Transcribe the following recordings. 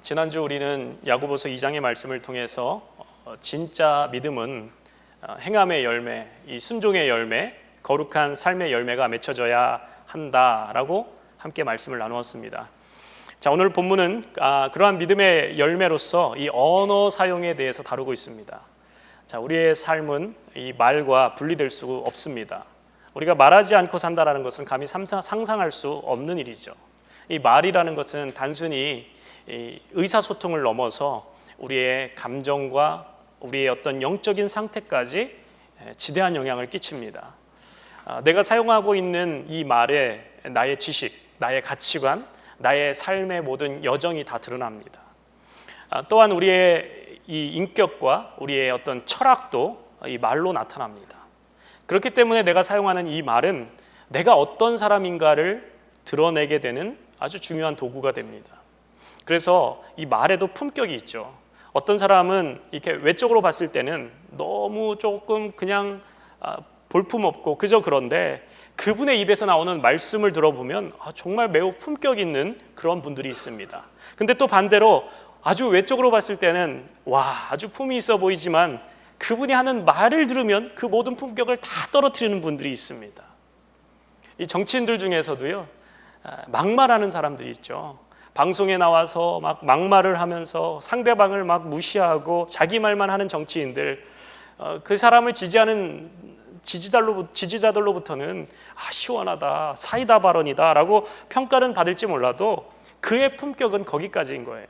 지난주 우리는 야고보서 2장의 말씀을 통해서 진짜 믿음은 행함의 열매, 이 순종의 열매, 거룩한 삶의 열매가 맺혀져야 한다라고 함께 말씀을 나누었습니다. 자, 오늘 본문은 그러한 믿음의 열매로서 이 언어 사용에 대해서 다루고 있습니다. 자, 우리의 삶은 이 말과 분리될 수 없습니다. 우리가 말하지 않고 산다라는 것은 감히 상상할 수 없는 일이죠. 이 말이라는 것은 단순히 의사소통을 넘어서 우리의 감정과 우리의 어떤 영적인 상태까지 지대한 영향을 끼칩니다. 내가 사용하고 있는 이 말에 나의 지식, 나의 가치관, 나의 삶의 모든 여정이 다 드러납니다. 또한 우리의 이 인격과 우리의 어떤 철학도 이 말로 나타납니다. 그렇기 때문에 내가 사용하는 이 말은 내가 어떤 사람인가를 드러내게 되는 아주 중요한 도구가 됩니다. 그래서 이 말에도 품격이 있죠. 어떤 사람은 이렇게 외적으로 봤을 때는 너무 조금 그냥 볼품없고 그저 그런데 그분의 입에서 나오는 말씀을 들어보면 정말 매우 품격 있는 그런 분들이 있습니다. 근데 또 반대로 아주 외적으로 봤을 때는 아주 품이 있어 보이지만 그분이 하는 말을 들으면 그 모든 품격을 다 떨어뜨리는 분들이 있습니다. 이 정치인들 중에서도요, 막말하는 사람들이 있죠. 방송에 나와서 막 막말을 하면서 상대방을 막 무시하고 자기 말만 하는 정치인들, 그 사람을 지지하는 지지자들로부터는 시원하다, 사이다 발언이다 라고 평가는 받을지 몰라도 그의 품격은 거기까지인 거예요.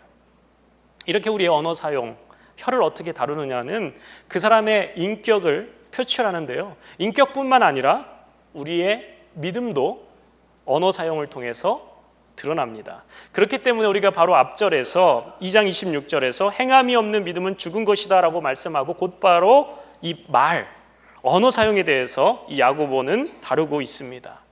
이렇게 우리의 언어 사용, 혀를 어떻게 다루느냐는 그 사람의 인격을 표출하는데요, 인격뿐만 아니라 우리의 믿음도 언어 사용을 통해서 드러납니다. 그렇기 때문에 우리가 바로 앞절에서 2장 26절에서 행함이 없는 믿음은 죽은 것이다 라고 말씀하고 곧바로 이 말, 언어 사용에 대해서 이 야고보는 다루고 있습니다.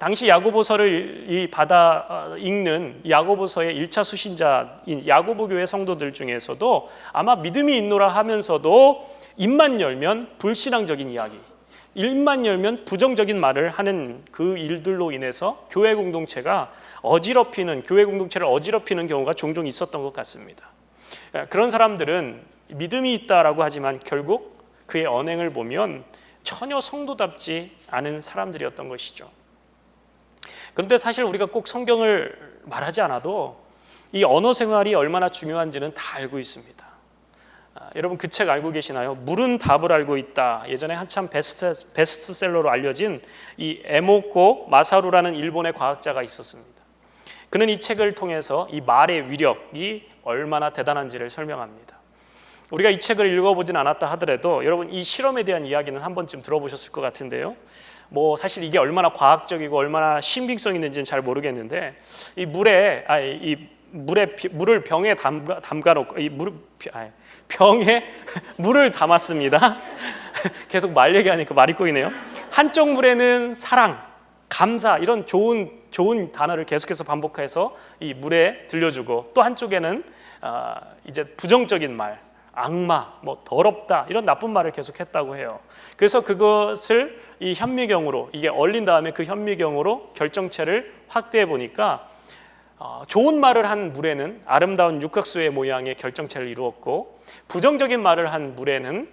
당시 야고보서를 받아 읽는 야고보서의 1차 수신자인 야고보 교회 성도들 중에서도 아마 믿음이 있노라 하면서도 입만 열면 불신앙적인 이야기, 입만 열면 부정적인 말을 하는 그 일들로 인해서 교회 공동체를 어지럽히는 경우가 종종 있었던 것 같습니다. 그런 사람들은 믿음이 있다라고 하지만 결국 그의 언행을 보면 전혀 성도답지 않은 사람들이었던 것이죠. 그런데 사실 우리가 꼭 성경을 말하지 않아도 이 언어 생활이 얼마나 중요한지는 다 알고 있습니다. 여러분 그 책 알고 계시나요? 물은 답을 알고 있다. 예전에 한참 베스트셀러로 알려진 이 에모코 마사루라는 일본의 과학자가 있었습니다. 그는 이 책을 통해서 이 말의 위력이 얼마나 대단한지를 설명합니다. 우리가 이 책을 읽어보진 않았다 하더라도 여러분 이 실험에 대한 이야기는 한 번쯤 들어보셨을 것 같은데요. 사실 이게 얼마나 과학적이고 얼마나 신빙성 있는지는 잘 모르겠는데 이 물을 병에 담가놓고 병에 물을 담았습니다. 계속 말 얘기하니까 말이 꼬이네요. 한쪽 물에는 사랑, 감사 이런 좋은 단어를 계속해서 반복해서 이 물에 들려주고 또 한쪽에는 이제 부정적인 말, 악마, 더럽다 이런 나쁜 말을 계속했다고 해요. 그래서 그것을 이 현미경으로 이게 얼린 다음에 그 현미경으로 결정체를 확대해 보니까 좋은 말을 한 물에는 아름다운 육각수의 모양의 결정체를 이루었고 부정적인 말을 한 물에는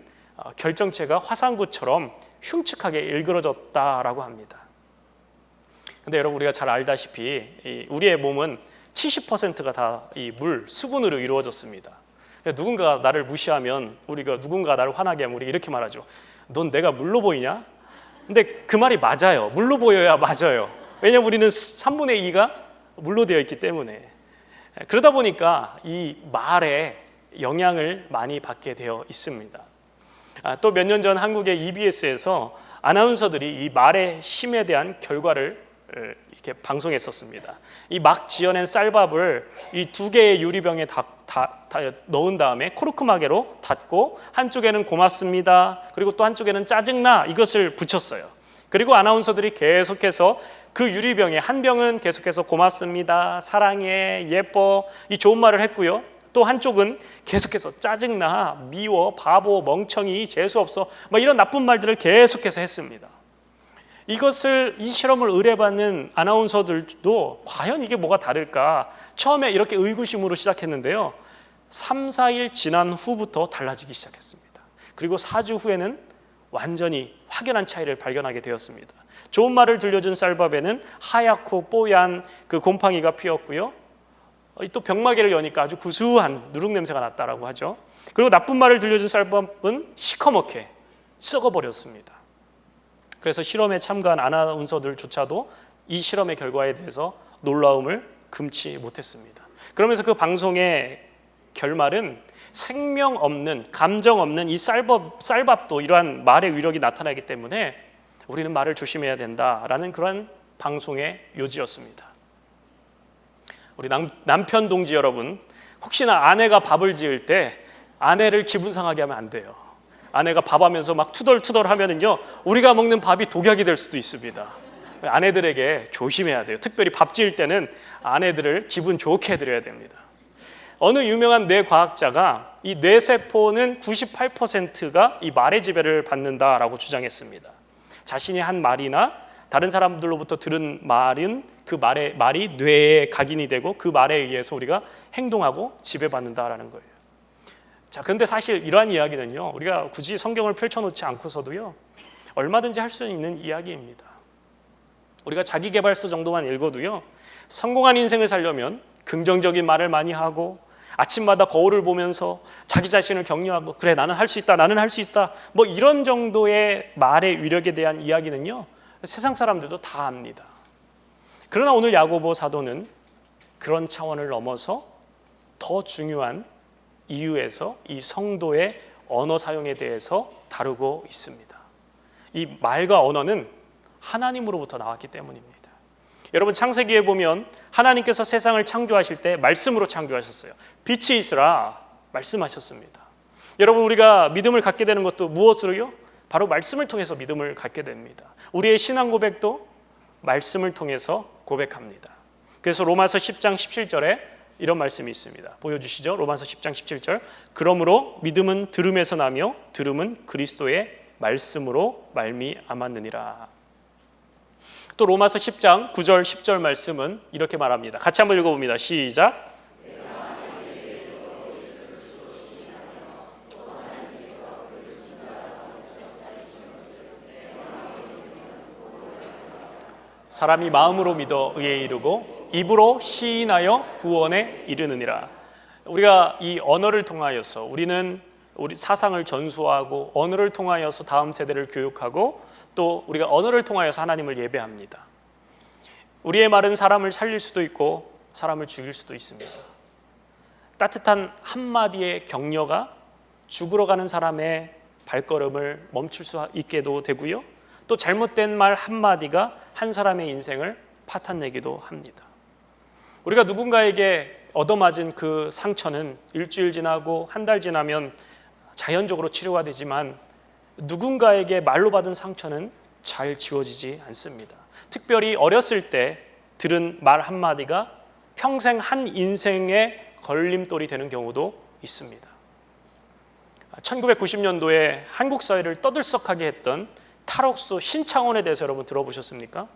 결정체가 화상구처럼 흉측하게 일그러졌다라고 합니다. 근데 여러분 우리가 잘 알다시피 우리의 몸은 70%가 다 이 물, 수분으로 이루어졌습니다. 누군가 나를 무시하면 누군가 나를 화나게 하면 우리 이렇게 말하죠. 넌 내가 물로 보이냐? 근데 그 말이 맞아요. 물로 보여야 맞아요. 왜냐하면 우리는 3분의 2가 물로 되어 있기 때문에. 그러다 보니까 이 말에 영향을 많이 받게 되어 있습니다. 또 몇 년 전 한국의 EBS에서 아나운서들이 이 말의 힘에 대한 결과를 이렇게 방송했었습니다. 이 막 지어낸 쌀밥을 이 2개의 유리병에 다 넣은 다음에 코르크마개로 닫고 한쪽에는 고맙습니다, 그리고 또 한쪽에는 짜증나 이것을 붙였어요. 그리고 아나운서들이 계속해서 그 유리병에 한 병은 계속해서 고맙습니다, 사랑해, 예뻐 이 좋은 말을 했고요. 또 한쪽은 계속해서 짜증나, 미워, 바보, 멍청이, 재수없어 이런 나쁜 말들을 계속해서 했습니다. 이것을 이 실험을 의뢰받는 아나운서들도 과연 이게 뭐가 다를까 처음에 이렇게 의구심으로 시작했는데요, 3, 4일 지난 후부터 달라지기 시작했습니다. 그리고 4주 후에는 완전히 확연한 차이를 발견하게 되었습니다. 좋은 말을 들려준 쌀밥에는 하얗고 뽀얀 그 곰팡이가 피었고요, 또 병마개를 여니까 아주 구수한 누룩 냄새가 났다라고 하죠. 그리고 나쁜 말을 들려준 쌀밥은 시커멓게 썩어버렸습니다. 그래서 실험에 참가한 아나운서들조차도 이 실험의 결과에 대해서 놀라움을 금치 못했습니다. 그러면서 그 방송의 결말은 생명 없는, 감정 없는 이 쌀밥도 이러한 말의 위력이 나타나기 때문에 우리는 말을 조심해야 된다라는 그런 방송의 요지였습니다. 우리 남편 동지 여러분, 혹시나 아내가 밥을 지을 때 아내를 기분 상하게 하면 안 돼요. 아내가 밥하면서 막 투덜투덜 하면은요, 우리가 먹는 밥이 독약이 될 수도 있습니다. 아내들에게 조심해야 돼요. 특별히 밥 지을 때는 아내들을 기분 좋게 해드려야 됩니다. 어느 유명한 뇌과학자가 이 뇌세포는 98%가 이 말의 지배를 받는다라고 주장했습니다. 자신이 한 말이나 다른 사람들로부터 들은 말은 그 말이 뇌에 각인이 되고 그 말에 의해서 우리가 행동하고 지배받는다라는 거예요. 자, 그런데 사실 이러한 이야기는요, 우리가 굳이 성경을 펼쳐놓지 않고서도요, 얼마든지 할 수 있는 이야기입니다. 우리가 자기계발서 정도만 읽어도요, 성공한 인생을 살려면 긍정적인 말을 많이 하고 아침마다 거울을 보면서 자기 자신을 격려하고, 그래 나는 할 수 있다, 나는 할 수 있다, 뭐 이런 정도의 말의 위력에 대한 이야기는요, 세상 사람들도 다 압니다. 그러나 오늘 야고보 사도는 그런 차원을 넘어서 더 중요한 이유에서 이 성도의 언어 사용에 대해서 다루고 있습니다. 이 말과 언어는 하나님으로부터 나왔기 때문입니다. 여러분, 창세기에 보면 하나님께서 세상을 창조하실 때 말씀으로 창조하셨어요. 빛이 있으라 말씀하셨습니다. 여러분, 우리가 믿음을 갖게 되는 것도 무엇으로요? 바로 말씀을 통해서 믿음을 갖게 됩니다. 우리의 신앙 고백도 말씀을 통해서 고백합니다. 그래서 로마서 10장 17절에 이런 말씀이 있습니다. 보여주시죠. 로마서 10장 17절. 그러므로 믿음은 들음에서 나며 들음은 그리스도의 말씀으로 말미암았느니라. 또 로마서 10장 9절 10절 말씀은 이렇게 말합니다. 같이 한번 읽어봅니다. 시작. 사람이 마음으로 믿어 의에 이르고 입으로 시인하여 구원에 이르느니라. 우리가 이 언어를 통하여서 우리는 우리 사상을 전수하고, 언어를 통하여서 다음 세대를 교육하고, 또 우리가 언어를 통하여서 하나님을 예배합니다. 우리의 말은 사람을 살릴 수도 있고 사람을 죽일 수도 있습니다. 따뜻한 한마디의 격려가 죽으러 가는 사람의 발걸음을 멈출 수 있게도 되고요, 또 잘못된 말 한마디가 한 사람의 인생을 파탄내기도 합니다. 우리가 누군가에게 얻어맞은 그 상처는 일주일 지나고 한 달 지나면 자연적으로 치료가 되지만, 누군가에게 말로 받은 상처는 잘 지워지지 않습니다. 특별히 어렸을 때 들은 말 한마디가 평생 한 인생의 걸림돌이 되는 경우도 있습니다. 1990년도에 한국 사회를 떠들썩하게 했던 탈옥수 신창원에 대해서 여러분 들어보셨습니까?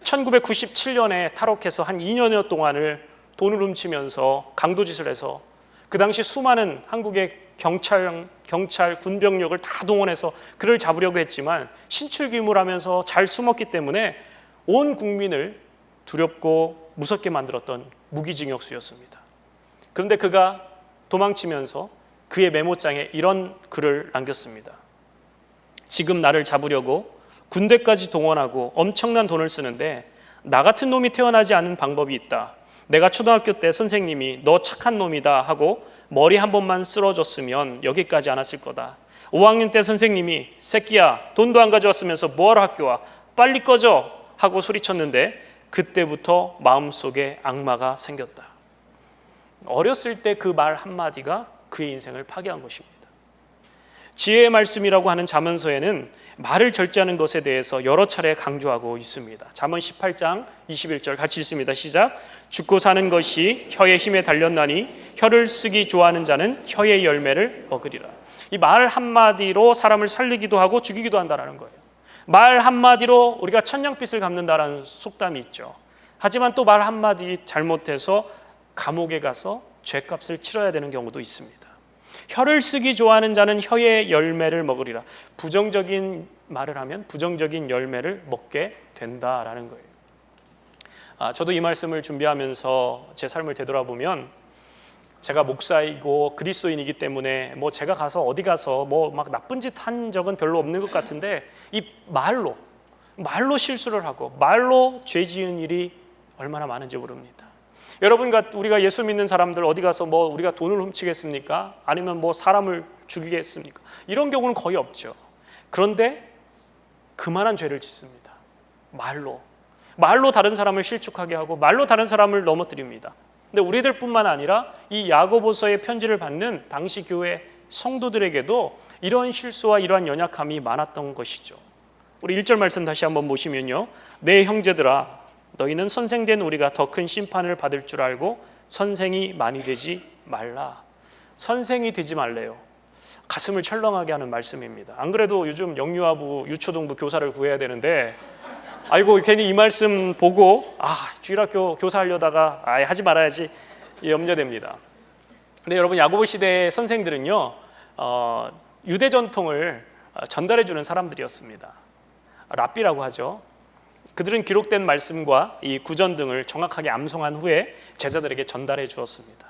1997년에 탈옥해서 한 2년여 동안을 돈을 훔치면서 강도짓을 해서 그 당시 수많은 한국의 경찰, 군병력을 다 동원해서 그를 잡으려고 했지만 신출귀물하면서 잘 숨었기 때문에 온 국민을 두렵고 무섭게 만들었던 무기징역수였습니다. 그런데 그가 도망치면서 그의 메모장에 이런 글을 남겼습니다. 지금 나를 잡으려고 군대까지 동원하고 엄청난 돈을 쓰는데 나 같은 놈이 태어나지 않은 방법이 있다. 내가 초등학교 때 선생님이 너 착한 놈이다 하고 머리 한 번만 쓸어줬으면 여기까지 안 왔을 거다. 5학년 때 선생님이 새끼야 돈도 안 가져왔으면서 뭐하러 학교 와? 빨리 꺼져 하고 소리쳤는데 그때부터 마음속에 악마가 생겼다. 어렸을 때 그 말 한마디가 그의 인생을 파괴한 것입니다. 지혜의 말씀이라고 하는 잠언서에는 말을 절제하는 것에 대해서 여러 차례 강조하고 있습니다. 잠언 18장 21절 같이 읽습니다. 시작. 죽고 사는 것이 혀의 힘에 달렸나니 혀를 쓰기 좋아하는 자는 혀의 열매를 먹으리라. 이 말 한마디로 사람을 살리기도 하고 죽이기도 한다는 거예요. 말 한마디로 우리가 천냥빚을 갚는다라는 속담이 있죠. 하지만 또 말 한마디 잘못해서 감옥에 가서 죄값을 치러야 되는 경우도 있습니다. 혀를 쓰기 좋아하는 자는 혀의 열매를 먹으리라. 부정적인 말을 하면 부정적인 열매를 먹게 된다라는 거예요. 저도 이 말씀을 준비하면서 제 삶을 되돌아보면 제가 목사이고 그리스도인이기 때문에 뭐 제가 가서 어디 가서 뭐 막 나쁜 짓 한 적은 별로 없는 것 같은데 이 말로 실수를 하고 말로 죄 지은 일이 얼마나 많은지 모릅니다. 여러분, 우리가 예수 믿는 사람들 어디 가서 뭐 우리가 돈을 훔치겠습니까? 아니면 뭐 사람을 죽이겠습니까? 이런 경우는 거의 없죠. 그런데 그만한 죄를 짓습니다. 말로 다른 사람을 실축하게 하고 말로 다른 사람을 넘어뜨립니다. 근데 우리들뿐만 아니라 이 야고보서의 편지를 받는 당시 교회 성도들에게도 이런 실수와 이러한 연약함이 많았던 것이죠. 우리 1절 말씀 다시 한번 보시면요, 내 형제들아 너희는 선생된 우리가 더 큰 심판을 받을 줄 알고 선생이 많이 되지 말라. 선생이 되지 말래요. 가슴을 철렁하게 하는 말씀입니다. 안 그래도 요즘 영유아부, 유초등부 교사를 구해야 되는데 아이고 괜히 이 말씀 보고 주일학교 교사하려다가 하지 말아야지 염려됩니다. 근데 여러분, 야고보 시대의 선생들은요 유대 전통을 전달해 주는 사람들이었습니다. 랍비라고 하죠. 그들은 기록된 말씀과 이 구전 등을 정확하게 암송한 후에 제자들에게 전달해 주었습니다.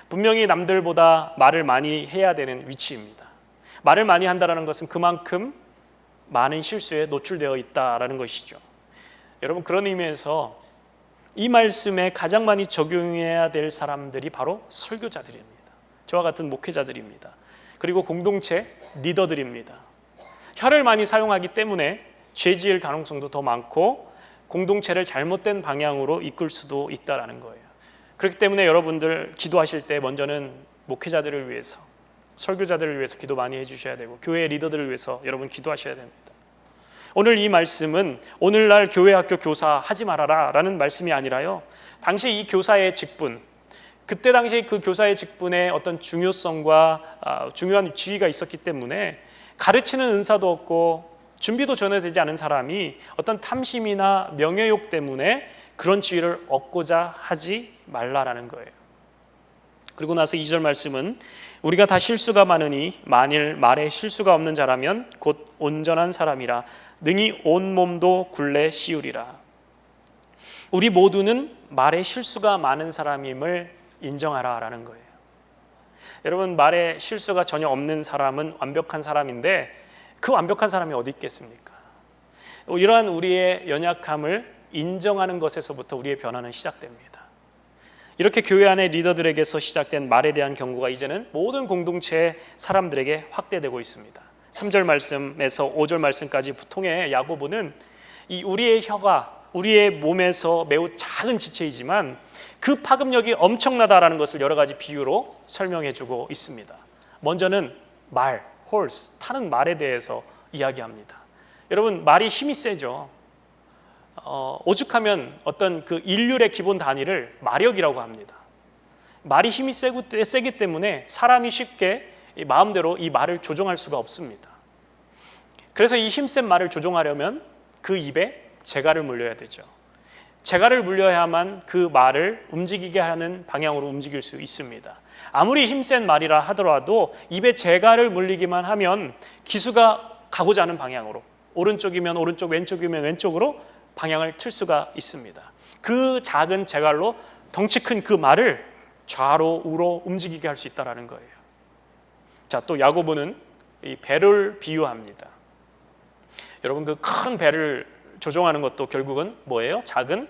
분명히 남들보다 말을 많이 해야 되는 위치입니다. 말을 많이 한다는 것은 그만큼 많은 실수에 노출되어 있다는 것이죠. 여러분, 그런 의미에서 이 말씀에 가장 많이 적용해야 될 사람들이 바로 설교자들입니다. 저와 같은 목회자들입니다. 그리고 공동체 리더들입니다. 혀를 많이 사용하기 때문에 죄 지을 가능성도 더 많고 공동체를 잘못된 방향으로 이끌 수도 있다는 거예요. 그렇기 때문에 여러분들 기도하실 때 먼저는 목회자들을 위해서, 설교자들을 위해서 기도 많이 해주셔야 되고 교회 리더들을 위해서 여러분 기도하셔야 됩니다. 오늘 이 말씀은 오늘날 교회 학교 교사 하지 말아라 라는 말씀이 아니라요, 당시 이 교사의 직분, 그때 당시 그 교사의 직분에 어떤 중요성과 중요한 지위가 있었기 때문에 가르치는 은사도 없고 준비도 전혀 되지 않은 사람이 어떤 탐심이나 명예욕 때문에 그런 지위를 얻고자 하지 말라라는 거예요. 그리고 나서 2절 말씀은 우리가 다 실수가 많으니 만일 말에 실수가 없는 자라면 곧 온전한 사람이라 능히 온 몸도 굴레 씌우리라. 우리 모두는 말에 실수가 많은 사람임을 인정하라라는 거예요. 여러분, 말에 실수가 전혀 없는 사람은 완벽한 사람인데 그 완벽한 사람이 어디 있겠습니까? 이러한 우리의 연약함을 인정하는 것에서부터 우리의 변화는 시작됩니다. 이렇게 교회 안의 리더들에게서 시작된 말에 대한 경고가 이제는 모든 공동체 사람들에게 확대되고 있습니다. 3절 말씀에서 5절 말씀까지 통해 야고보는 이 우리의 혀가 우리의 몸에서 매우 작은 지체이지만 그 파급력이 엄청나다라는 것을 여러 가지 비유로 설명해 주고 있습니다. 먼저는 말, horse, 타는 말에 대해서 이야기합니다. 여러분, 말이 힘이 세죠. 오죽하면 어떤 그 인륜의 기본 단위를 마력이라고 합니다. 말이 힘이 세기 때문에 사람이 쉽게 마음대로 이 말을 조종할 수가 없습니다. 그래서 이 힘센 말을 조종하려면 그 입에 재갈을 물려야 되죠. 재갈을 물려야만 그 말을 움직이게 하는 방향으로 움직일 수 있습니다. 아무리 힘센 말이라 하더라도 입에 재갈을 물리기만 하면 기수가 가고자 하는 방향으로, 오른쪽이면 오른쪽, 왼쪽이면 왼쪽으로 방향을 틀 수가 있습니다. 그 작은 재갈로 덩치 큰 그 말을 좌로 우로 움직이게 할 수 있다는 거예요. 자, 또 야고보는 이 배를 비유합니다. 여러분, 그 큰 배를 조종하는 것도 결국은 뭐예요? 작은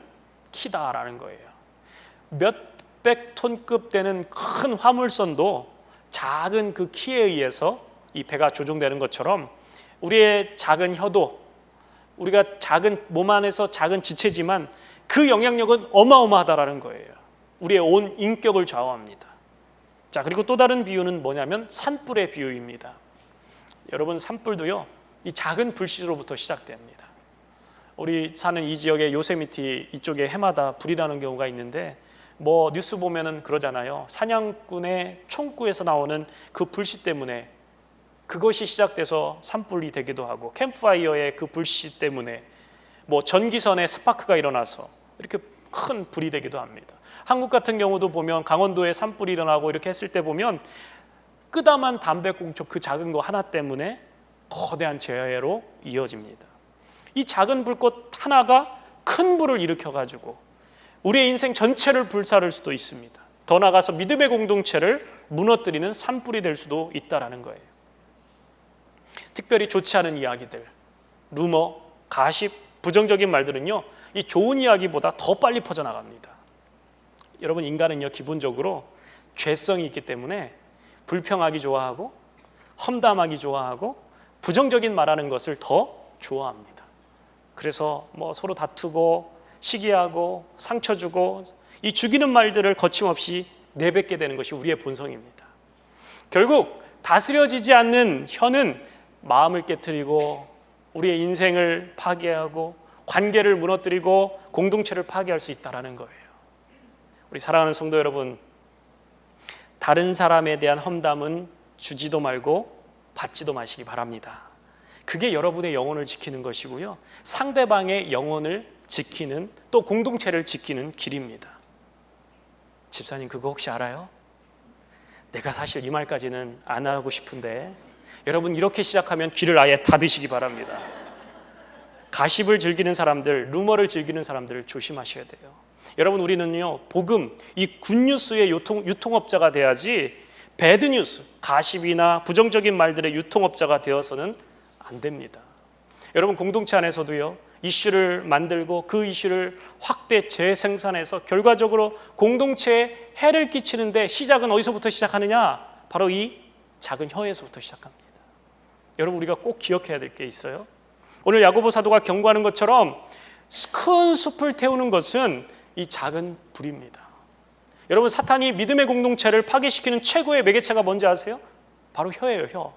키다라는 거예요. 몇백 톤급 되는 큰 화물선도 작은 그 키에 의해서 이 배가 조종되는 것처럼 우리의 작은 혀도, 우리가 작은 몸 안에서 작은 지체지만 그 영향력은 어마어마하다라는 거예요. 우리의 온 인격을 좌우합니다. 자, 그리고 또 다른 비유는 뭐냐면 산불의 비유입니다. 여러분, 산불도요, 이 작은 불씨로부터 시작됩니다. 우리 사는 이 지역의 요세미티 이쪽에 해마다 불이 나는 경우가 있는데 뭐 뉴스 보면은 그러잖아요. 사냥꾼의 총구에서 나오는 그 불씨 때문에 그것이 시작돼서 산불이 되기도 하고, 캠프파이어의 그 불씨 때문에 뭐 전기선에 스파크가 일어나서 이렇게 큰 불이 되기도 합니다. 한국 같은 경우도 보면 강원도에 산불이 일어나고 이렇게 했을 때 보면 끄다만 담배꽁초 그 작은 거 하나 때문에 거대한 재해로 이어집니다. 이 작은 불꽃 하나가 큰 불을 일으켜 가지고 우리의 인생 전체를 불사를 수도 있습니다. 더 나아가서 믿음의 공동체를 무너뜨리는 산불이 될 수도 있다라는 거예요. 특별히 좋지 않은 이야기들, 루머, 가십, 부정적인 말들은요, 이 좋은 이야기보다 더 빨리 퍼져나갑니다. 여러분, 인간은요 기본적으로 죄성이 있기 때문에 불평하기 좋아하고 험담하기 좋아하고 부정적인 말하는 것을 더 좋아합니다. 그래서 뭐 서로 다투고 시기하고 상처 주고 이 죽이는 말들을 거침없이 내뱉게 되는 것이 우리의 본성입니다. 결국 다스려지지 않는 혀는 마음을 깨트리고 우리의 인생을 파괴하고 관계를 무너뜨리고 공동체를 파괴할 수 있다는 거예요. 우리 사랑하는 성도 여러분, 다른 사람에 대한 험담은 주지도 말고 받지도 마시기 바랍니다. 그게 여러분의 영혼을 지키는 것이고요, 상대방의 영혼을 지키는, 또 공동체를 지키는 길입니다. 집사님, 그거 혹시 알아요? 내가 사실 이 말까지는 안 하고 싶은데, 여러분 이렇게 시작하면 귀를 아예 닫으시기 바랍니다. 가십을 즐기는 사람들, 루머를 즐기는 사람들을 조심하셔야 돼요. 여러분, 우리는요 복음, 이 굿뉴스의 유통업자가 돼야지 배드뉴스, 가십이나 부정적인 말들의 유통업자가 되어서는 안 됩니다. 여러분, 공동체 안에서도요 이슈를 만들고 그 이슈를 확대 재생산해서 결과적으로 공동체에 해를 끼치는데 시작은 어디서부터 시작하느냐? 바로 이 작은 혀에서부터 시작합니다. 여러분, 우리가 꼭 기억해야 될 게 있어요. 오늘 야고보 사도가 경고하는 것처럼 큰 숲을 태우는 것은 이 작은 불입니다. 여러분, 사탄이 믿음의 공동체를 파괴시키는 최고의 매개체가 뭔지 아세요? 바로 혀예요.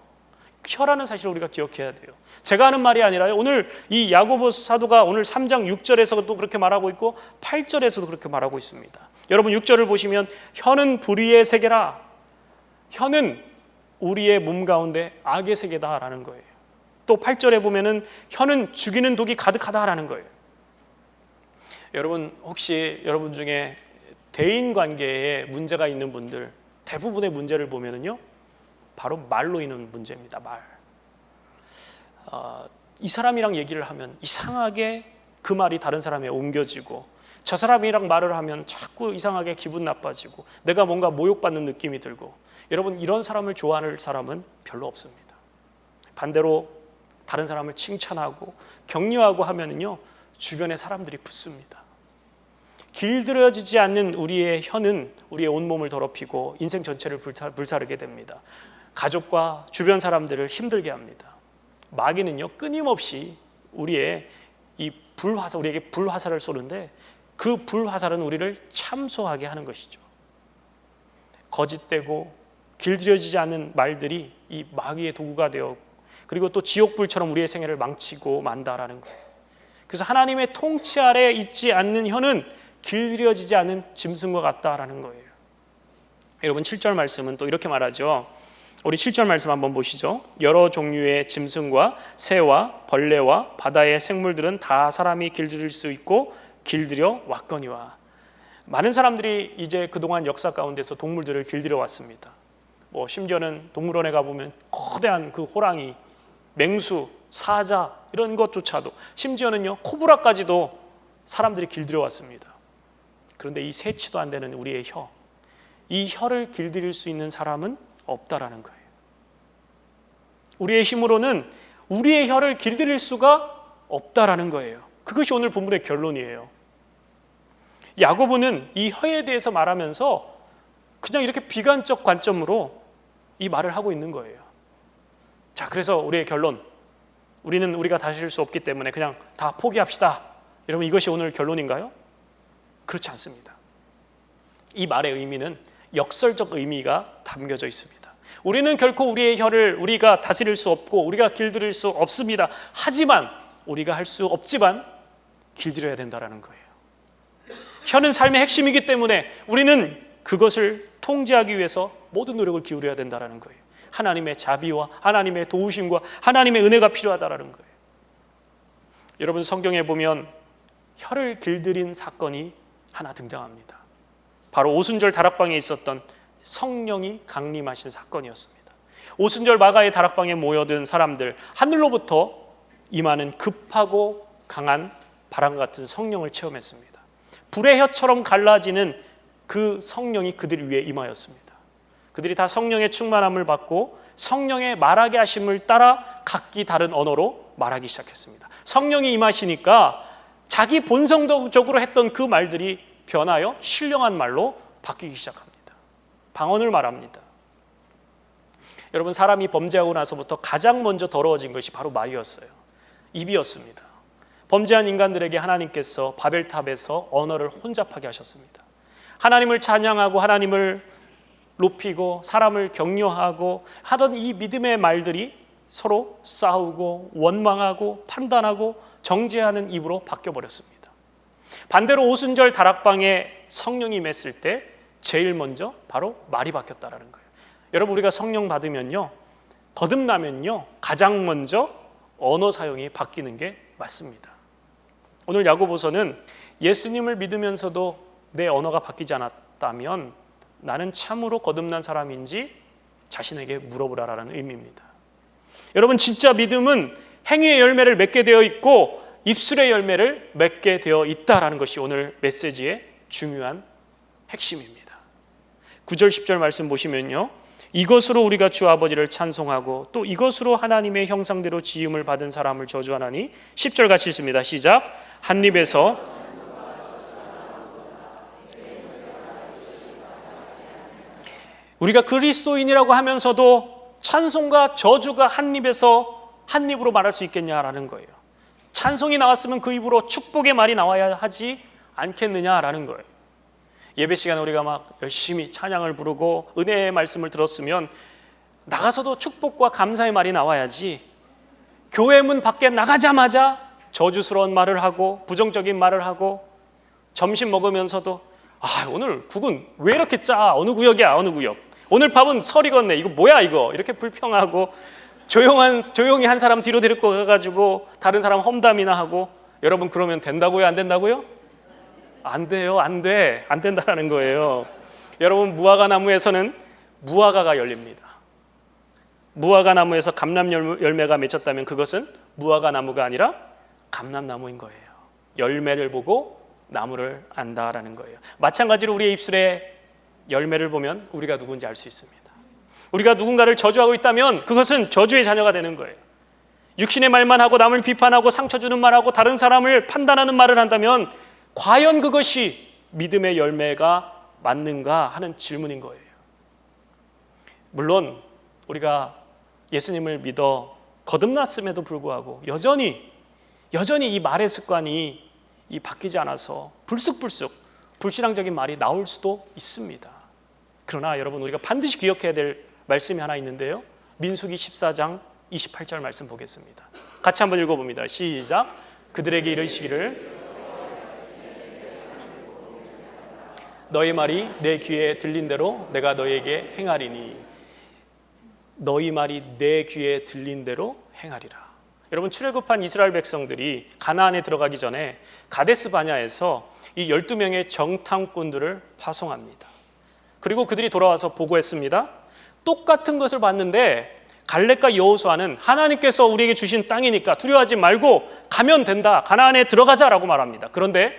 혀라는 사실을 우리가 기억해야 돼요. 제가 하는 말이 아니라요, 오늘 이 야고보 사도가 오늘 3장 6절에서도 그렇게 말하고 있고 8절에서도 그렇게 말하고 있습니다. 여러분, 6절을 보시면 혀는 불의의 세계라, 혀는 우리의 몸 가운데 악의 세계다라는 거예요. 또 8절에 보면은 혀는 죽이는 독이 가득하다라는 거예요. 여러분, 혹시 여러분 중에 대인관계에 문제가 있는 분들, 대부분의 문제를 보면은요 바로 말로 인한 문제입니다. 말. 이 사람이랑 얘기를 하면 이상하게 그 말이 다른 사람에 옮겨지고, 저 사람이랑 말을 하면 자꾸 이상하게 기분 나빠지고 내가 뭔가 모욕받는 느낌이 들고. 여러분, 이런 사람을 좋아하는 사람은 별로 없습니다. 반대로 다른 사람을 칭찬하고 격려하고 하면은요 주변의 사람들이 붙습니다. 길들여지지 않는 우리의 혀는 우리의 온몸을 더럽히고 인생 전체를 불사르게 됩니다. 가족과 주변 사람들을 힘들게 합니다. 마귀는요 끊임없이 우리의 이 우리에게 불화살을 쏘는데, 그 불화살은 우리를 참소하게 하는 것이죠. 거짓되고 길들여지지 않는 말들이 이 마귀의 도구가 되어, 그리고 또 지옥불처럼 우리의 생애를 망치고 만다라는 거예요. 그래서 하나님의 통치 아래 있지 않는 혀는 길들여지지 않은 짐승과 같다라는 거예요. 여러분, 7절 말씀은 또 이렇게 말하죠. 우리 7절 말씀 한번 보시죠. 여러 종류의 짐승과 새와 벌레와 바다의 생물들은 다 사람이 길들일 수 있고 길들여 왔거니와. 많은 사람들이 이제 그동안 역사 가운데서 동물들을 길들여 왔습니다. 뭐 심지어는 동물원에 가보면 거대한 그 호랑이, 맹수, 사자 이런 것조차도, 심지어는요 코브라까지도 사람들이 길들여 왔습니다. 그런데 이 세치도 안 되는 우리의 혀, 이 혀를 길들일 수 있는 사람은 없다라는 거예요. 우리의 힘으로는 우리의 혀를 길들일 수가 없다라는 거예요. 그것이 오늘 본문의 결론이에요. 야고보는 이 혀에 대해서 말하면서 그냥 이렇게 비관적 관점으로 이 말을 하고 있는 거예요. 자, 그래서 우리의 결론, 우리는 우리가 다스릴 수 없기 때문에 그냥 다 포기합시다. 여러분, 이것이 오늘 결론인가요? 그렇지 않습니다. 이 말의 의미는 역설적 의미가 담겨져 있습니다. 우리는 결코 우리의 혀를 우리가 다스릴 수 없고 우리가 길들일 수 없습니다. 하지만 우리가 할 수 없지만 길들여야 된다는 거예요. 혀는 삶의 핵심이기 때문에 우리는 그것을 통제하기 위해서 모든 노력을 기울여야 된다는 거예요. 하나님의 자비와 하나님의 도우심과 하나님의 은혜가 필요하다라는 거예요. 여러분, 성경에 보면 혀를 길들인 사건이 하나 등장합니다. 바로 오순절 다락방에 있었던 성령이 강림하신 사건이었습니다. 오순절 마가의 다락방에 모여든 사람들, 하늘로부터 임하는 급하고 강한 바람 같은 성령을 체험했습니다. 불의 혀처럼 갈라지는 그 성령이 그들 위에 임하였습니다. 그들이 다 성령의 충만함을 받고 성령의 말하게 하심을 따라 각기 다른 언어로 말하기 시작했습니다. 성령이 임하시니까 자기 본성적으로 했던 그 말들이 변하여 신령한 말로 바뀌기 시작합니다. 방언을 말합니다. 여러분, 사람이 범죄하고 나서부터 가장 먼저 더러워진 것이 바로 말이었어요. 입이었습니다. 범죄한 인간들에게 하나님께서 바벨탑에서 언어를 혼잡하게 하셨습니다. 하나님을 찬양하고 하나님을 높이고 사람을 격려하고 하던 이 믿음의 말들이 서로 싸우고 원망하고 판단하고 정죄하는 입으로 바뀌어버렸습니다. 반대로 오순절 다락방에 성령이 임했을 때 제일 먼저 바로 말이 바뀌었다는 거예요. 여러분, 우리가 성령 받으면요, 거듭나면요, 가장 먼저 언어 사용이 바뀌는 게 맞습니다. 오늘 야고보서는 예수님을 믿으면서도 내 언어가 바뀌지 않았다면 나는 참으로 거듭난 사람인지 자신에게 물어보라라는 의미입니다. 여러분, 진짜 믿음은 행위의 열매를 맺게 되어 있고 입술의 열매를 맺게 되어 있다라는 것이 오늘 메시지의 중요한 핵심입니다. 9절 10절 말씀 보시면요, 이것으로 우리가 주 아버지를 찬송하고 또 이것으로 하나님의 형상대로 지음을 받은 사람을 저주하나니 10절 같이 읽습니다. 시작. 한 입에서 우리가 그리스도인이라고 하면서도 찬송과 저주가 한 입으로 말할 수 있겠냐라는 거예요. 찬송이 나왔으면 그 입으로 축복의 말이 나와야 하지 않겠느냐라는 거예요. 예배 시간에 우리가 막 열심히 찬양을 부르고 은혜의 말씀을 들었으면 나가서도 축복과 감사의 말이 나와야지, 교회 문 밖에 나가자마자 저주스러운 말을 하고 부정적인 말을 하고 점심 먹으면서도 오늘 국은 왜 이렇게 짜? 어느 구역이야? 어느 구역? 오늘 밥은 설 익었네. 이거 뭐야 이거? 이렇게 불평하고 조용히 한 사람 뒤로 데리고 가가지고 다른 사람 험담이나 하고, 여러분, 그러면 된다고요? 안 된다고요? 안 돼요. 안 돼. 안 된다는 거예요. 여러분, 무화과 나무에서는 무화과가 열립니다. 무화과 나무에서 감람 열매가 맺혔다면 그것은 무화과 나무가 아니라 감람나무인 거예요. 열매를 보고 나무를 안다라는 거예요. 마찬가지로 우리의 입술에 열매를 보면 우리가 누군지 알 수 있습니다. 우리가 누군가를 저주하고 있다면 그것은 저주의 자녀가 되는 거예요. 육신의 말만 하고 남을 비판하고 상처 주는 말하고 다른 사람을 판단하는 말을 한다면 과연 그것이 믿음의 열매가 맞는가 하는 질문인 거예요. 물론 우리가 예수님을 믿어 거듭났음에도 불구하고 여전히 이 말의 습관이 바뀌지 않아서 불쑥불쑥 불신앙적인 말이 나올 수도 있습니다. 그러나 여러분, 우리가 반드시 기억해야 될 말씀이 하나 있는데요, 민수기 14장 28절 말씀 보겠습니다. 같이 한번 읽어봅니다. 시작. 그들에게 이르시기를 너희 말이 내 귀에 들린 대로 내가 너희에게 행하리니. 너희 말이 내 귀에 들린 대로 행하리라. 여러분, 출애굽한 이스라엘 백성들이 가나안에 들어가기 전에 가데스 바냐에서 이 12명의 정탐꾼들을 파송합니다. 그리고 그들이 돌아와서 보고했습니다. 똑같은 것을 봤는데 갈렙과 여호수아는 하나님께서 우리에게 주신 땅이니까 두려워하지 말고 가면 된다, 가나안에 들어가자라고 말합니다. 그런데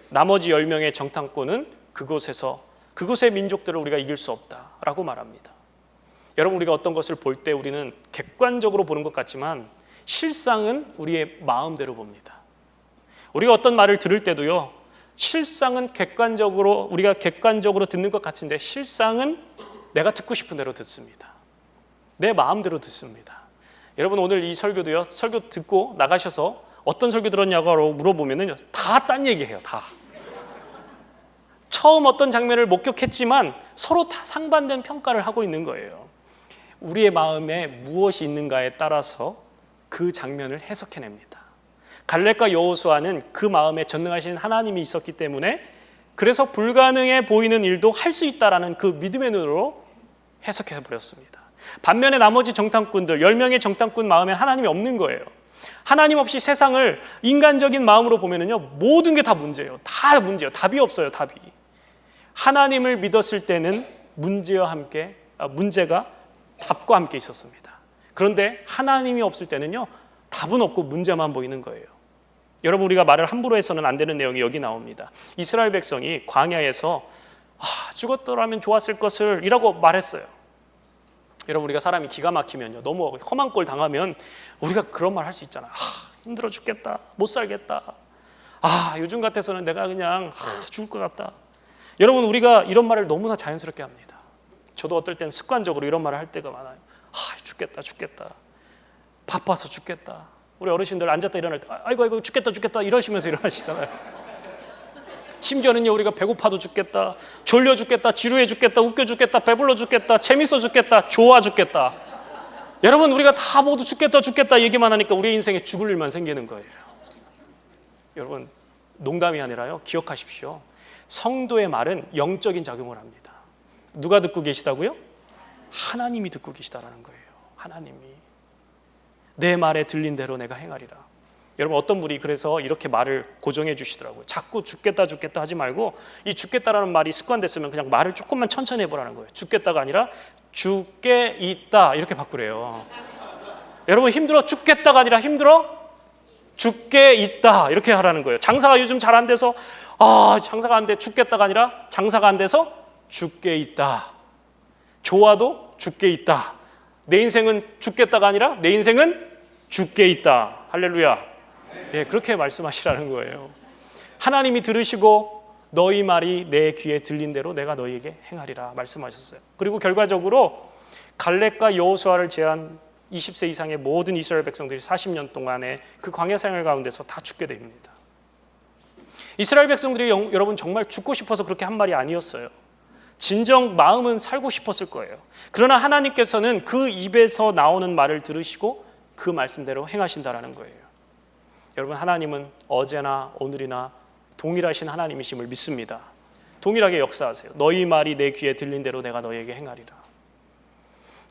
나머지 10명의 정탐꾼은 그곳의 민족들을 우리가 이길 수 없다라고 말합니다. 여러분, 우리가 어떤 것을 볼 때 우리는 객관적으로 보는 것 같지만 실상은 우리의 마음대로 봅니다. 우리가 어떤 말을 들을 때도요, 실상은 우리가 객관적으로 듣는 것 같은데 실상은 내가 듣고 싶은 대로 듣습니다. 내 마음대로 듣습니다. 여러분, 오늘 이 설교도요, 설교 듣고 나가셔서 어떤 설교 들었냐고 물어보면은 다 딴 얘기해요. 다. 처음 어떤 장면을 목격했지만 서로 다 상반된 평가를 하고 있는 거예요. 우리의 마음에 무엇이 있는가에 따라서 그 장면을 해석해냅니다. 갈렙과 여호수아는 그 마음에 전능하신 하나님이 있었기 때문에 그래서 불가능해 보이는 일도 할 수 있다라는 그 믿음의 눈으로 해석해버렸습니다. 반면에 나머지 정탐꾼들 10명의 정탐꾼 마음엔 하나님이 없는 거예요. 하나님 없이 세상을 인간적인 마음으로 보면은요, 모든 게 다 문제예요. 다 문제예요. 답이 없어요. 답이. 하나님을 믿었을 때는 문제가 답과 함께 있었습니다. 그런데 하나님이 없을 때는요, 답은 없고 문제만 보이는 거예요. 여러분, 우리가 말을 함부로 해서는 안 되는 내용이 여기 나옵니다. 이스라엘 백성이 광야에서 죽었더라면 좋았을 것을 이라고 말했어요. 여러분, 우리가 사람이 기가 막히면요, 너무 험한 꼴 당하면 우리가 그런 말 할 수 있잖아요. 힘들어 죽겠다, 못 살겠다, 요즘 같아서는 내가 그냥 죽을 것 같다. 여러분, 우리가 이런 말을 너무나 자연스럽게 합니다. 저도 어떨 땐 습관적으로 이런 말을 할 때가 많아요. 죽겠다, 바빠서 죽겠다. 우리 어르신들 앉았다 일어날 때 아이고 죽겠다 이러시면서 일어나시잖아요. 심지어는요, 우리가 배고파도 죽겠다, 졸려 죽겠다, 지루해 죽겠다, 웃겨 죽겠다, 배불러 죽겠다, 재밌어 죽겠다, 좋아 죽겠다. 여러분, 우리가 다 모두 죽겠다 얘기만 하니까 우리 인생에 죽을 일만 생기는 거예요. 여러분, 농담이 아니라요, 기억하십시오. 성도의 말은 영적인 작용을 합니다. 누가 듣고 계시다고요? 하나님이 듣고 계시다라는 거예요. 하나님이. 내 말에 들린 대로 내가 행하리라. 여러분, 어떤 분이 그래서 이렇게 말을 고정해 주시더라고요. 자꾸 죽겠다 하지 말고, 이 죽겠다라는 말이 습관됐으면 그냥 말을 조금만 천천히 해보라는 거예요. 죽겠다가 아니라 죽게 있다 이렇게 바꾸래요. 여러분, 힘들어 죽겠다가 아니라 힘들어 죽게 있다 이렇게 하라는 거예요. 장사가 요즘 잘 안 돼서 장사가 안 돼, 죽겠다가 아니라 장사가 안 돼서 죽게 있다. 좋아도 죽게 있다. 내 인생은 죽겠다가 아니라 내 인생은 죽게 있다. 할렐루야. 예, 그렇게 말씀하시라는 거예요. 하나님이 들으시고 너희 말이 내 귀에 들린 대로 내가 너희에게 행하리라 말씀하셨어요. 그리고 결과적으로 갈렙과 여호수아를 제한 20세 이상의 모든 이스라엘 백성들이 40년 동안의 그 광야 생활 가운데서 다 죽게 됩니다. 이스라엘 백성들이 여러분 정말 죽고 싶어서 그렇게 한 말이 아니었어요. 진정 마음은 살고 싶었을 거예요. 그러나 하나님께서는 그 입에서 나오는 말을 들으시고 그 말씀대로 행하신다라는 거예요. 여러분, 하나님은 어제나 오늘이나 동일하신 하나님이심을 믿습니다. 동일하게 역사하세요. 너희 말이 내 귀에 들린 대로 내가 너희에게 행하리라.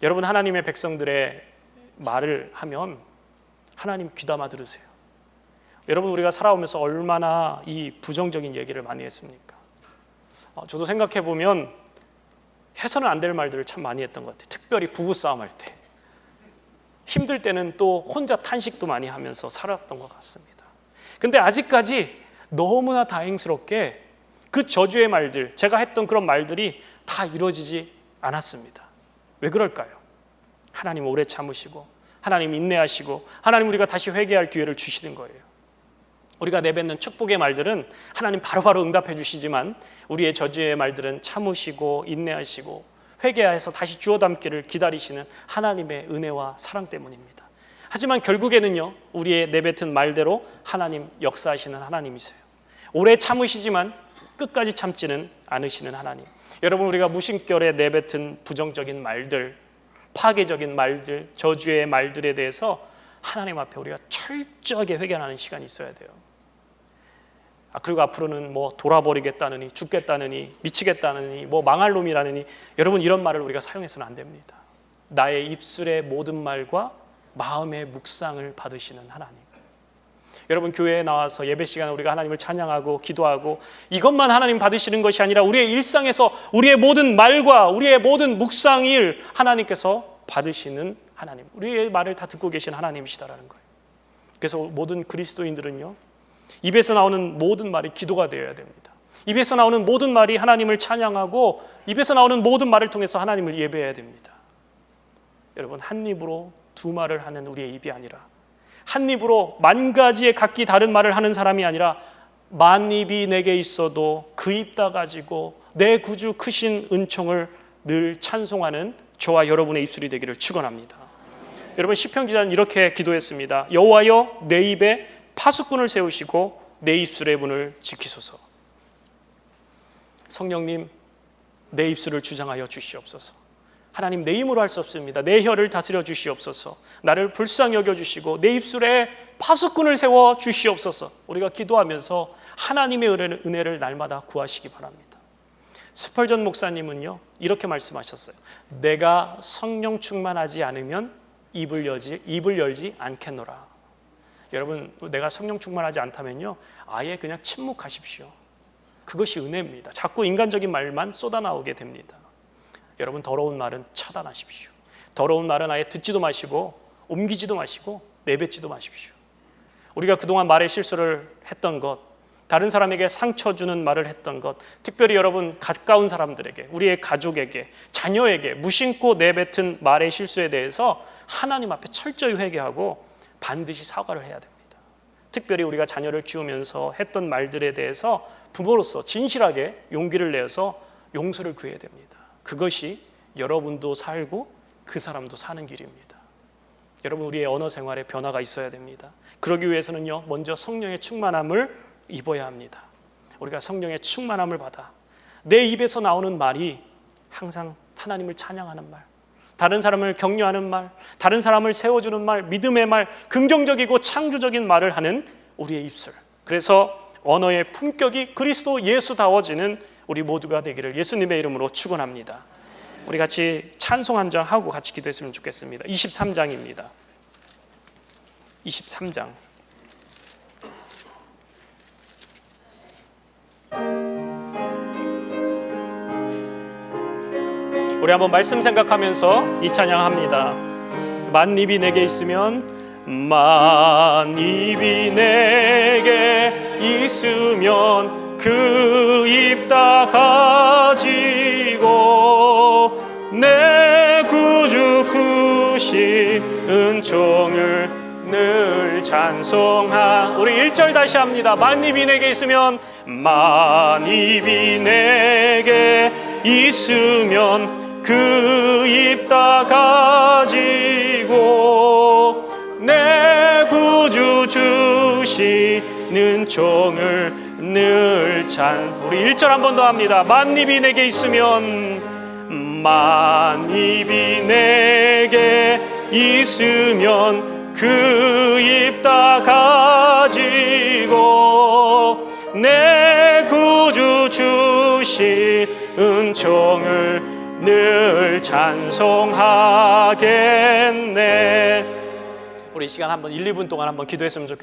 여러분, 하나님의 백성들의 말을 하면 하나님 귀담아 들으세요. 여러분, 우리가 살아오면서 얼마나 이 부정적인 얘기를 많이 했습니까? 저도 생각해 보면 해서는 안 될 말들을 참 많이 했던 것 같아요. 특별히 부부싸움 할 때, 힘들 때는 또 혼자 탄식도 많이 하면서 살았던 것 같습니다. 근데 아직까지 너무나 다행스럽게 그 저주의 말들, 제가 했던 그런 말들이 다 이루어지지 않았습니다. 왜 그럴까요? 하나님 오래 참으시고, 하나님 인내하시고, 하나님 우리가 다시 회개할 기회를 주시는 거예요. 우리가 내뱉는 축복의 말들은 하나님 바로바로 응답해 주시지만, 우리의 저주의 말들은 참으시고 인내하시고 회개해서 다시 주워 담기를 기다리시는 하나님의 은혜와 사랑 때문입니다. 하지만 결국에는요, 우리의 내뱉은 말대로 하나님 역사하시는 하나님이세요. 오래 참으시지만 끝까지 참지는 않으시는 하나님. 여러분, 우리가 무심결에 내뱉은 부정적인 말들, 파괴적인 말들, 저주의 말들에 대해서 하나님 앞에 우리가 철저하게 회개하는 시간이 있어야 돼요. 그리고 앞으로는 돌아버리겠다느니, 죽겠다느니, 미치겠다느니, 망할 놈이라느니, 여러분, 이런 말을 우리가 사용해서는 안 됩니다. 나의 입술의 모든 말과 마음의 묵상을 받으시는 하나님. 여러분, 교회에 나와서 예배 시간에 우리가 하나님을 찬양하고 기도하고 이것만 하나님 받으시는 것이 아니라 우리의 일상에서 우리의 모든 말과 우리의 모든 묵상을 하나님께서 받으시는 하나님, 우리의 말을 다 듣고 계신 하나님이시다라는 거예요. 그래서 모든 그리스도인들은요, 입에서 나오는 모든 말이 기도가 되어야 됩니다. 입에서 나오는 모든 말이 하나님을 찬양하고, 입에서 나오는 모든 말을 통해서 하나님을 예배해야 됩니다. 여러분, 한 입으로 두 말을 하는 우리의 입이 아니라, 한 입으로 만 가지의 각기 다른 말을 하는 사람이 아니라, 만 입이 내게 있어도 그 입 다 가지고 내 구주 크신 은총을 늘 찬송하는 저와 여러분의 입술이 되기를 축원합니다. 여러분, 시편 기자는 이렇게 기도했습니다. 여호와여, 내 입에 파수꾼을 세우시고 내 입술의 문을 지키소서. 성령님, 내 입술을 주장하여 주시옵소서. 하나님, 내 힘으로 할 수 없습니다. 내 혀를 다스려 주시옵소서. 나를 불쌍히 여겨주시고 내 입술에 파수꾼을 세워 주시옵소서. 우리가 기도하면서 하나님의 은혜를 날마다 구하시기 바랍니다. 스펄전 목사님은요 이렇게 말씀하셨어요. 내가 성령 충만하지 않으면 입을 열지 않겠노라. 여러분, 내가 성령 충만하지 않다면요 아예 그냥 침묵하십시오. 그것이 은혜입니다. 자꾸 인간적인 말만 쏟아나오게 됩니다. 여러분, 더러운 말은 차단하십시오. 더러운 말은 아예 듣지도 마시고 옮기지도 마시고 내뱉지도 마십시오. 우리가 그동안 말의 실수를 했던 것, 다른 사람에게 상처 주는 말을 했던 것, 특별히 여러분 가까운 사람들에게, 우리의 가족에게, 자녀에게 무심코 내뱉은 말의 실수에 대해서 하나님 앞에 철저히 회개하고 반드시 사과를 해야 됩니다. 특별히 우리가 자녀를 키우면서 했던 말들에 대해서 부모로서 진실하게 용기를 내서 용서를 구해야 됩니다. 그것이 여러분도 살고 그 사람도 사는 길입니다. 여러분, 우리의 언어 생활에 변화가 있어야 됩니다. 그러기 위해서는요 먼저 성령의 충만함을 입어야 합니다. 우리가 성령의 충만함을 받아 내 입에서 나오는 말이 항상 하나님을 찬양하는 말, 다른 사람을 격려하는 말, 다른 사람을 세워주는 말, 믿음의 말, 긍정적이고 창조적인 말을 하는 우리의 입술. 그래서 언어의 품격이 그리스도 예수다워지는 우리 모두가 되기를 예수님의 이름으로 축원합니다. 우리 같이 찬송 한 장 하고 같이 기도했으면 좋겠습니다. 23장입니다. 23장. 우리 한번 말씀 생각하면서 이 찬양합니다. 만입이 내게 있으면, 만입이 내게 있으면 그 입 다 가지고 내 구주 크신 은총을 늘 찬송하. 우리 1절 다시 합니다. 만입이 내게 있으면, 만입이 내게 있으면 그 입 다 가지고 내 구주 주시는 종을 늘 우리 1절 한 번 더 합니다. 만입이 내게 있으면, 만입이 내게 있으면 그 입 다 가지고 내 구주 주신 은총을 늘 찬송하겠네. 우리 시간 한번 1, 2분 동안 한번 기도했으면 좋겠습니다.